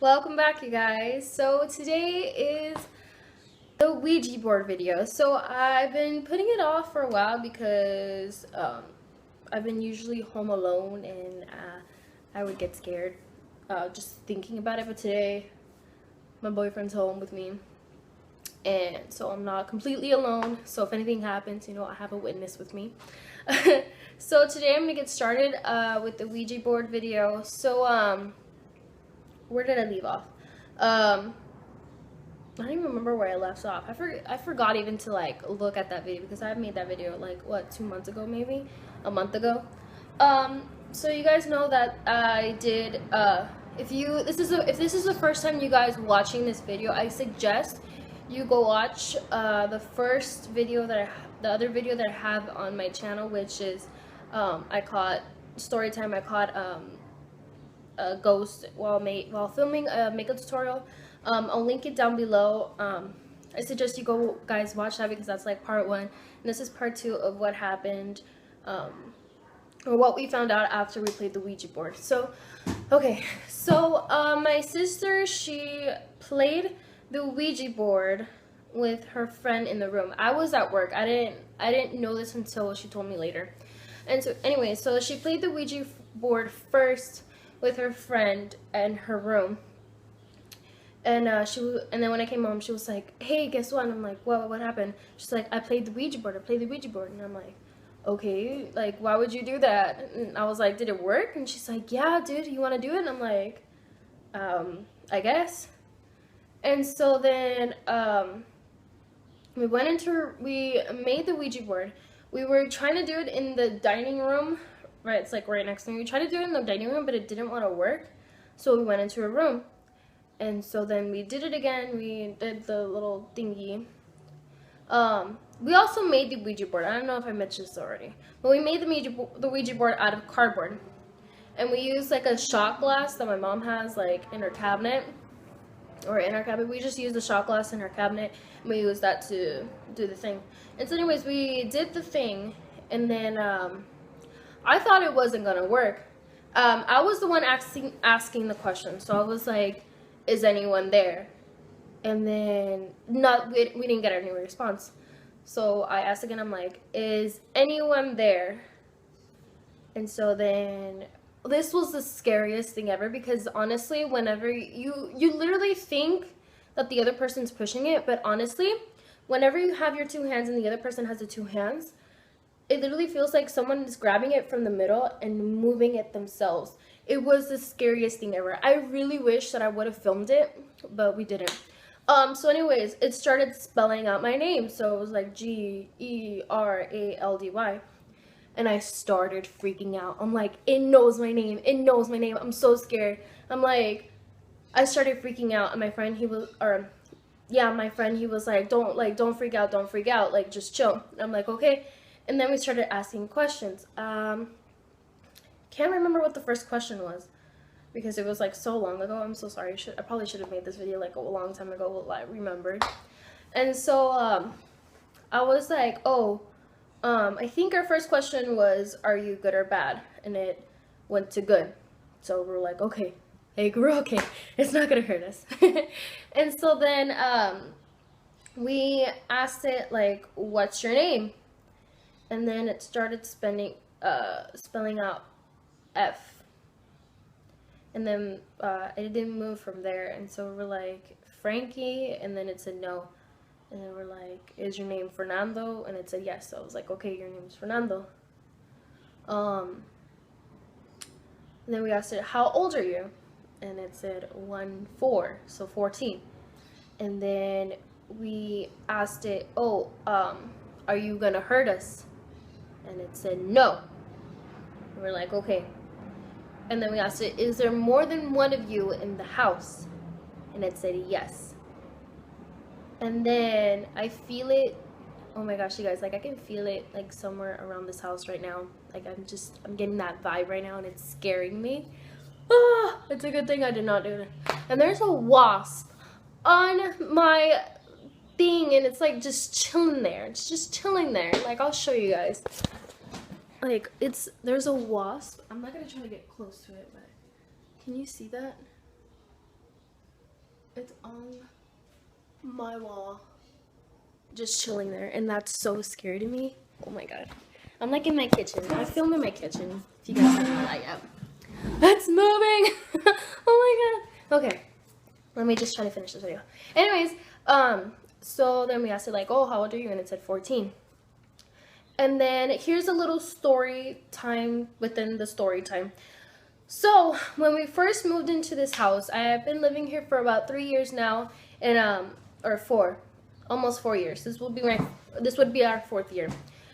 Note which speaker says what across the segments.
Speaker 1: Welcome back, you guys. So today is the Ouija board video. So I've been putting it off for a while because I've been usually home alone and I would get scared just thinking about it. But today my boyfriend's home with me, and so I'm not completely alone. So if anything happens, I have a witness with me. So today I'm gonna get started with the Ouija board video. So where did I leave off? I don't even remember where I left off. I forgot even to look at that video because I made that video 2 months ago, maybe a month ago. So you guys know that I did. If this is the first time you guys watching this video, I suggest you go watch the other video that I have on my channel, which is I caught StoryTime. I caught a ghost while filming a makeup tutorial. I'll link it down below. I suggest you guys watch that because that's part 1, and this is part 2 of what happened, or what we found out after we played the Ouija board. So okay, so my sister, she played the Ouija board with her friend in the room. I was at work. I didn't know this until she told me later. And so anyway, so she played the Ouija board first with her friend in her room, and then when I came home, she was like, "Hey, guess what?" And I'm like, "What happened?" She's like, "I played the Ouija board. And I'm like, "Okay, why would you do that?" And I was like, "Did it work?" And she's like, "Yeah, dude, you want to do it?" And I'm like, I guess. And so then we made the Ouija board. We were trying to do it in the dining room. Right, it's right next to me. We tried to do it in the dining room, but it didn't want to work. So we went into a room. And so then we did it again. We did the little thingy. We also made the Ouija board. I don't know if I mentioned this already. But we made the Ouija board out of cardboard. And we used a shot glass that my mom has in her cabinet. Or in our cabinet. We just used the shot glass in her cabinet. And we used that to do the thing. And so anyways, we did the thing. And then I thought it wasn't gonna work. I was the one asking the question, so I was like, "Is anyone there?" And then we didn't get any response. So I asked again. I'm like, "Is anyone there?" And so then this was the scariest thing ever, because honestly, whenever you literally think that the other person's pushing it, but honestly, whenever you have your 2 hands and the other person has the 2 hands, it literally feels like someone is grabbing it from the middle and moving it themselves. It was the scariest thing ever. I really wish that I would have filmed it, but we didn't. So anyways, it started spelling out my name. So it was like Geraldy. And I started freaking out. I'm like, it knows my name. It knows my name. I'm so scared. I started freaking out, and my friend, he was like, don't freak out, just chill. And I'm like, okay. And then we started asking questions. Can't remember what the first question was because it was so long ago. I'm so sorry. I probably should have made this video a long time ago. Well, I remembered. And so I was like, I think our first question was, "Are you good or bad?" And it went to good. So we're like, okay, we're okay. It's not gonna hurt us. And so then we asked it "What's your name?" And then it started spelling out F. And then it didn't move from there. And so we're like, "Frankie?" And then it said no. And then we're like, "Is your name Fernando?" And it said yes. So I was like, okay, your name's Fernando. And then we asked it, "How old are you?" And it said 14, so 14. And then we asked it, "Are you gonna hurt us?" And it said no. And we're like, okay. And then we asked it, "Is there more than one of you in the house?" And it said yes. And then I feel it. Oh my gosh, you guys, I can feel it somewhere around this house right now. I'm getting that vibe right now, and it's scaring me. It's a good thing I did not do it. And there's a wasp on my thing, and it's just chilling there. It's just chilling there. I'll show you guys. There's a wasp. I'm not gonna try to get close to it, but can you see that? It's on my wall, just chilling there, and that's so scary to me. Oh my god. I'm like in my kitchen. I film in my kitchen, if you guys haven't know that yet. It's moving! Oh my god. Okay. Let me just try to finish this video. Anyways, so then we asked it like, oh, how old are you? And it said 14. And then here's a little story time within the story time. So when we first moved into this house, I have been living here for about 3 years now, and or 4, almost 4 years. This would be our 4th year.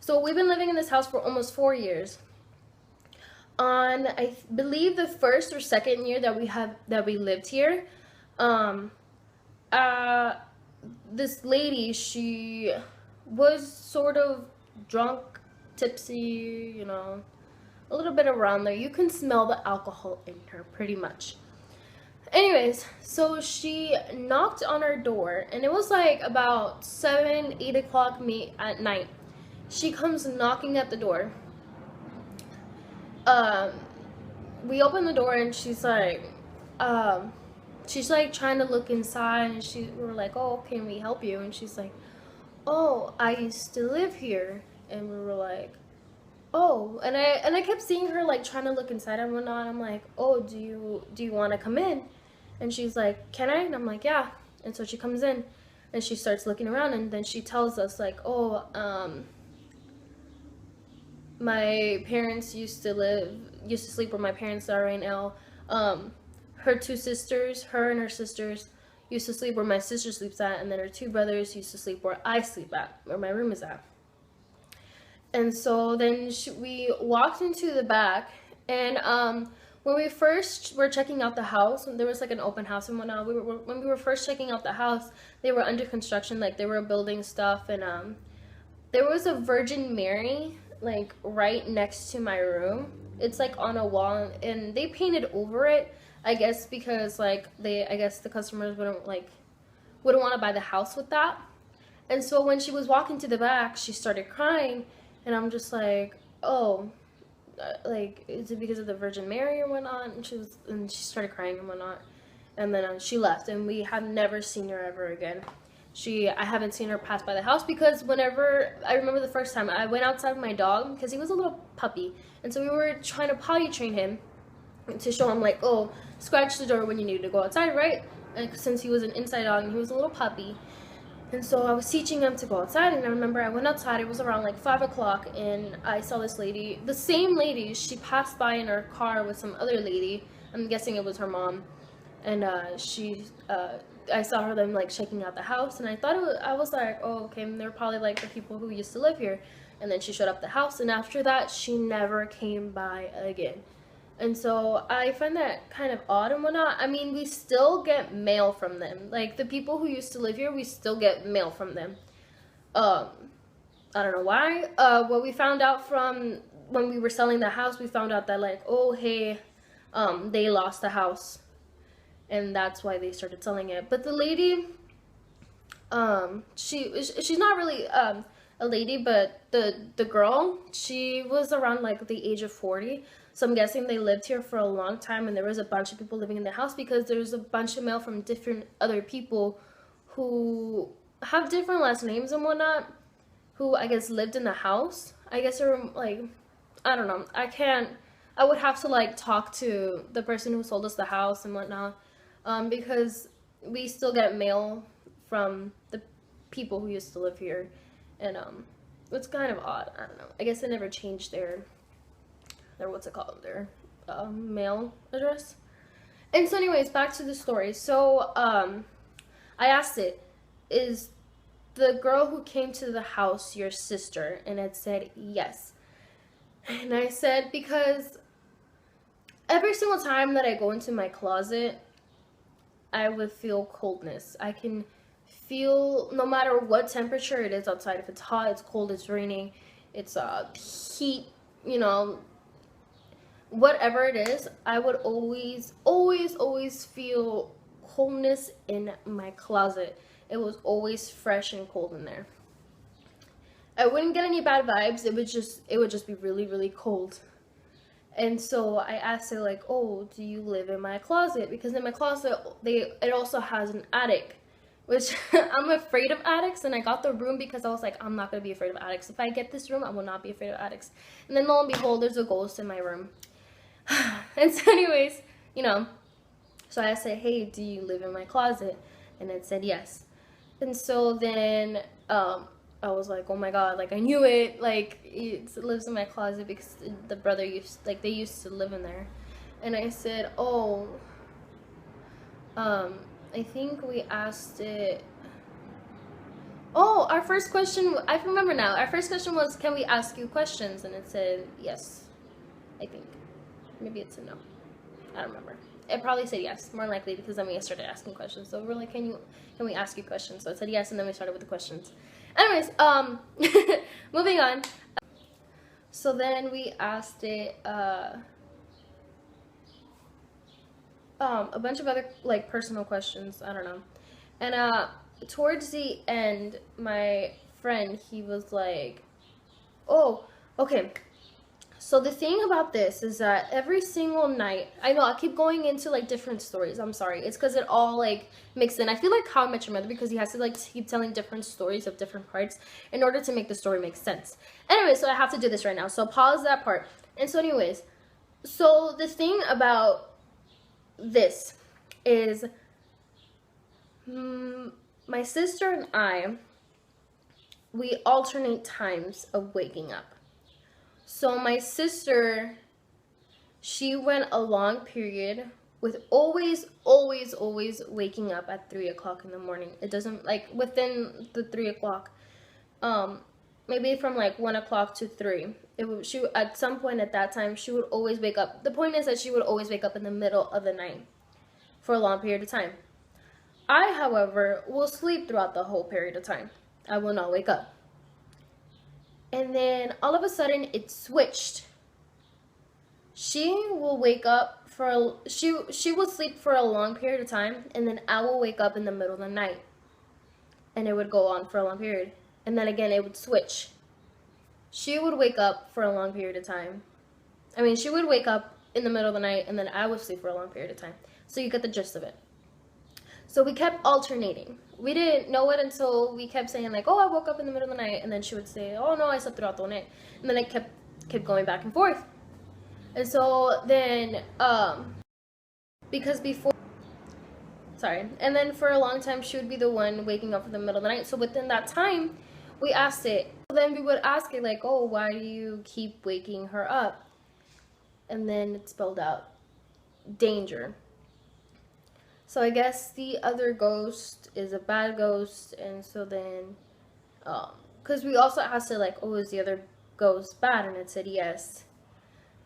Speaker 1: So we've been living in this house for almost 4 years. On I believe the 1st or 2nd year that we lived here, this lady, she was sort of drunk, tipsy, you know, a little bit around there. You can smell the alcohol in her pretty much. Anyways, so she knocked on our door, and it was like about 7, 8 o'clock at night. She comes knocking at the door. We open the door, and she's like trying to look inside, and we're like, oh, can we help you? And she's like, oh, I used to live here. And we were like, oh, and I kept seeing her like trying to look inside and whatnot. I'm like, oh, do you want to come in? And she's like, can I? And I'm like, yeah. And so she comes in, and she starts looking around, and then she tells us like, oh, my parents used to sleep where my parents are right now. Her 2 sisters, her and her sisters, used to sleep where my sister sleeps at, and then her 2 brothers used to sleep where I sleep at, where my room is at. And so then we walked into the back, and when we first were checking out the house, there was like an open house and whatnot. When we were first checking out the house, they were under construction, like they were building stuff, and there was a Virgin Mary like right next to my room. It's like on a wall, and they painted over it, I guess because like I guess the customers wouldn't want to buy the house with that. And so when she was walking to the back, she started crying, and I'm just like, oh, like, is it because of the Virgin Mary or whatnot? And she started crying and whatnot, and then she left, and we have never seen her ever again. I haven't seen her pass by the house, because whenever, I remember the first time I went outside with my dog, because he was a little puppy, and so we were trying to potty train him to show him like, oh, scratch the door when you need to go outside, right? And since he was an inside dog and he was a little puppy, and so I was teaching him to go outside, and I remember I went outside, it was around like 5 o'clock, and I saw this lady, the same lady, she passed by in her car with some other lady, I'm guessing it was her mom, and I saw them like checking out the house, and I was like, oh, okay, they're probably like the people who used to live here. And then she showed up the house, and after that, she never came by again. And so I find that kind of odd and whatnot. I mean, we still get mail from them. Like, the people who used to live here, we still get mail from them. I don't know why. What we found out from when we were selling the house, we found out that like, oh, hey, they lost the house. And that's why they started selling it. But the lady, she's not really a lady, but the girl, she was around like the age of 40. So I'm guessing they lived here for a long time, and there was a bunch of people living in the house, because there's a bunch of mail from different other people who have different last names and whatnot, who I guess lived in the house. I guess they're like, I don't know. I would have to like talk to the person who sold us the house and whatnot. Because we still get mail from the people who used to live here, and it's kind of odd. I don't know. I guess they never changed their what's it called, their mail address. And so, anyways, back to the story. So I asked it, is the girl who came to the house your sister? And it said yes. And I said, because every single time that I go into my closet, I would feel coldness. I can feel, no matter what temperature it is outside, if it's hot, it's cold, it's raining, it's heat, you know, whatever it is, I would always feel coldness in my closet. It was always fresh and cold in there. I wouldn't get any bad vibes. It would just be really, really cold. And so I asked her like, "Oh, do you live in my closet?" Because in my closet, it also has an attic, which I'm afraid of attics. And I got the room because I was like, I'm not gonna be afraid of attics. If I get this room, I will not be afraid of attics. And then lo and behold, there's a ghost in my room. And so, anyways, you know, so I said, "Hey, do you live in my closet?" And it said yes. And so then I was like, oh my god, like I knew it, like it lives in my closet because the brother they used to live in there. And I said, oh, I think we asked it. Oh, our first question, I remember now. Our first question was, can we ask you questions? And it said yes, I think. Maybe it's a no. I don't remember. It probably said yes, more likely, because then we started asking questions. So we're like, can we ask you questions? So it said yes, and then we started with the questions. Anyways, moving on. So then we asked it a bunch of other like personal questions. I don't know. And towards the end, my friend, he was like, "Oh, okay." So the thing about this is that every single night, I know I keep going into like different stories. I'm sorry. It's because it all like mixed in. I feel like How I Met Your Mother, because he has to like keep telling different stories of different parts in order to make the story make sense. Anyway, so I have to do this right now. So pause that part. And so anyways, so the thing about this is my sister and I, we alternate times of waking up. So my sister, she went a long period with always waking up at 3 o'clock in the morning. It doesn't, like, within the 3 o'clock, maybe from like 1 o'clock to 3. She, at some point at that time, she would always wake up. The point is that she would always wake up in the middle of the night for a long period of time. I, however, will sleep throughout the whole period of time. I will not wake up. And then all of a sudden it switched. She will wake up for she will sleep for a long period of time, and then I will wake up in the middle of the night. And it would go on for a long period. And then again it would switch. She would wake up for a long period of time. I mean, she would wake up in the middle of the night, and then I would sleep for a long period of time. So you get the gist of it. So we kept alternating. We didn't know it until we kept saying like, "Oh, I woke up in the middle of the night," and then she would say, "Oh no, I slept throughout the whole night," and then it kept going back and forth. And so then, because before, sorry, and then for a long time she would be the one waking up in the middle of the night. So within that time, we asked it. Then we would ask it like, "Oh, why do you keep waking her up?" And then it spelled out danger. So I guess the other ghost is a bad ghost, and so then, because we also asked it like, "Oh, is the other ghost bad?" And it said yes.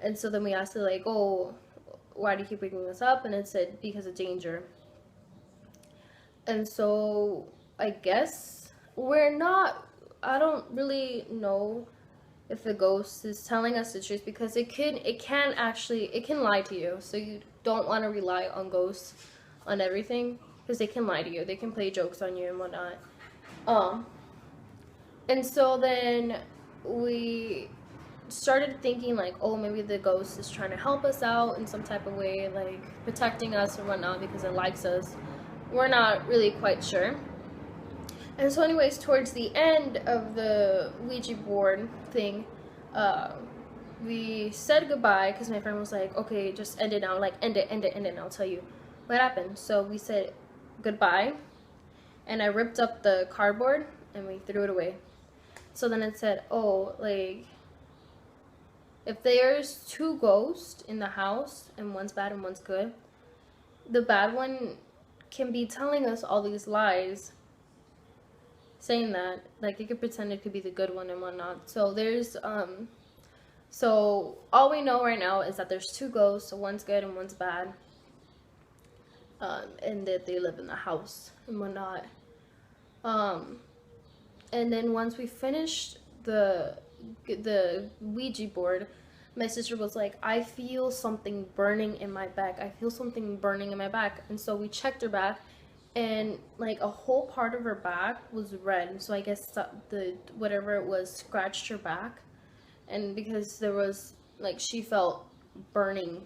Speaker 1: And so then we asked it like, "Oh, why do you keep waking us up?" And it said, "Because of danger." And so I guess I don't really know if the ghost is telling us the truth, because it can lie to you. So you don't want to rely on ghosts on everything, because they can lie to you. They can play jokes on you and whatnot. And so then we started thinking like, oh, maybe the ghost is trying to help us out in some type of way, like protecting us or whatnot because it likes us. We're not really quite sure. And so anyways, towards the end of the Ouija board thing, we said goodbye because my friend was like, "Okay, just end it now, like end it, and I'll tell you what happened." So we said goodbye, and I ripped up the cardboard and we threw it away. So then it said, "Oh, like, if there's two ghosts in the house and one's bad and one's good, the bad one can be telling us all these lies, saying that, like, it could pretend it could be the good one and whatnot." So there's, so all we know right now is that there's two ghosts, so one's good and one's bad, and that they live in the house and whatnot. And then once we finished the Ouija board, my sister was like, "I feel something burning in my back. I feel something burning in my back." And so we checked her back, and like a whole part of her back was red. So I guess the whatever it was scratched her back, and because there was like, she felt burning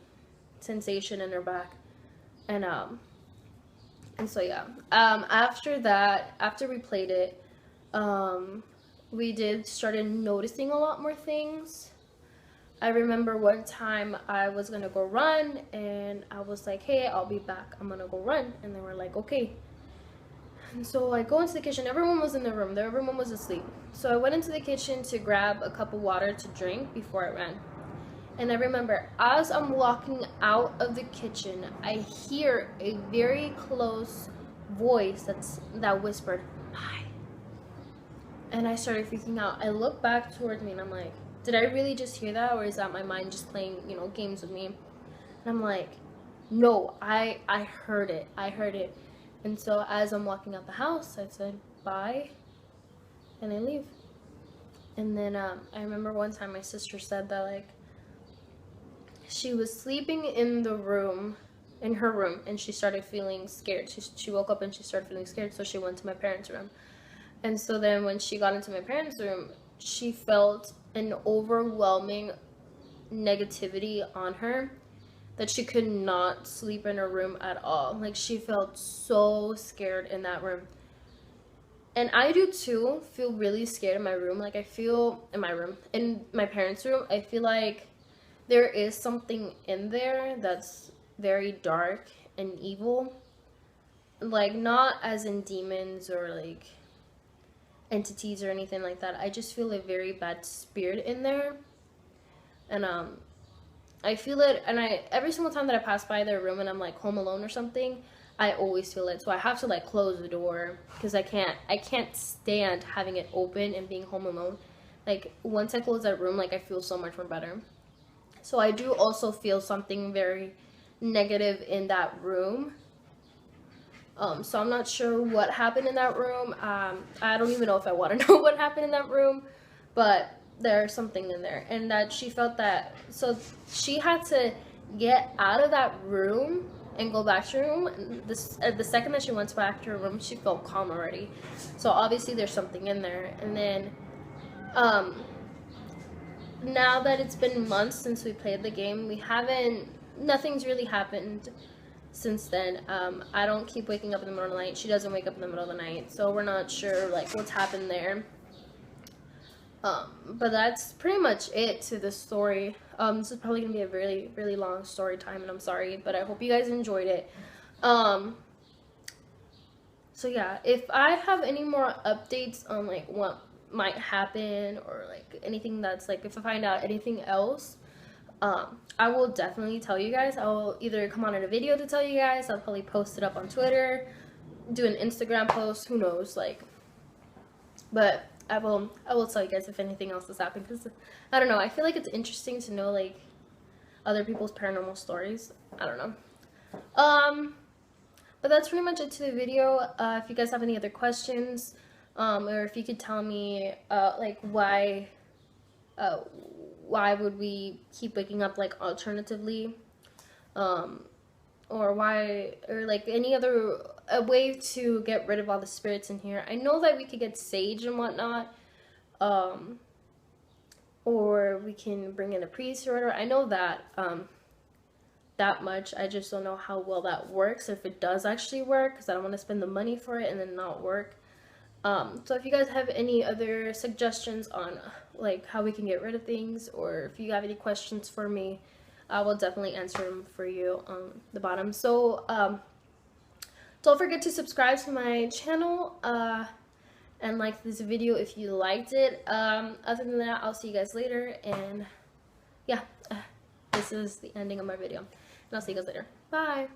Speaker 1: sensation in her back. And so yeah, after that, after we played it, we started noticing a lot more things. I remember one time I was gonna go run, and I was like, hey, I'll be back, I'm gonna go run. And they were like, okay. And so I go into the kitchen. Everyone was in the room, everyone was asleep. So I went into the kitchen to grab a cup of water to drink before I ran. And I remember, as I'm walking out of the kitchen, I hear a very close voice that whispered, hi. And I started freaking out. I looked back towards me and I'm like, did I really just hear that, or is that my mind just playing, games with me? And I'm like, no, I heard it. I heard it. And so as I'm walking out the house, I said, bye, and I leave. And then I remember one time my sister said that, like, she was sleeping in her room, and she started feeling scared. She woke up and she started feeling scared, so she went to my parents' room. And so then when she got into my parents' room, she felt an overwhelming negativity on her that she could not sleep in her room at all. Like, she felt so scared in that room. And I do too, feel really scared in my room. Like, I feel in my parents' room, I feel like there is something in there that's very dark and evil. Like, not as in demons or like entities or anything like that. I just feel a very bad spirit in there. And I feel it, and every single time that I pass by their room and I'm like home alone or something, I always feel it. So I have to like close the door, because I can't stand having it open and being home alone. Like, once I close that room, like, I feel so much more better. So I do also feel something very negative in that room. So I'm not sure what happened in that room. I don't even know if I want to know what happened in that room, but there's something in there. And that she felt that, so she had to get out of that room and go back to her room. The second that she went back to her room, she felt calm already. So obviously there's something in there. And then now that it's been months since we played the game, nothing's really happened since then. I don't keep waking up in the middle of the night. She doesn't wake up in the middle of the night, so we're not sure like what's happened there. But that's pretty much it to the story. This is probably gonna be a really, really long story time, and I'm sorry, but I hope you guys enjoyed it. So yeah, if I have any more updates on like what might happen, or like anything that's like, if I find out anything else, I will definitely tell you guys. I will either come on in a video to tell you guys, I'll probably post it up on Twitter, do an Instagram post, who knows, like, but I will tell you guys if anything else has happened, because I don't know, I feel like it's interesting to know like other people's paranormal stories. I don't know. But that's pretty much it to the video. If you guys have any other questions, or if you could tell me like why would we keep waking up like alternatively, or why, or like any other way to get rid of all the spirits in here. I know that we could get sage and whatnot, or we can bring in a priest or whatever. I know that that much. I just don't know how well that works, if it does actually work, because I don't want to spend the money for it and then not work. So if you guys have any other suggestions on like how we can get rid of things, or if you have any questions for me, I will definitely answer them for you on the bottom. So don't forget to subscribe to my channel, and like this video if you liked it. Other than that, I'll see you guys later, and yeah, this is the ending of my video, and I'll see you guys later. Bye.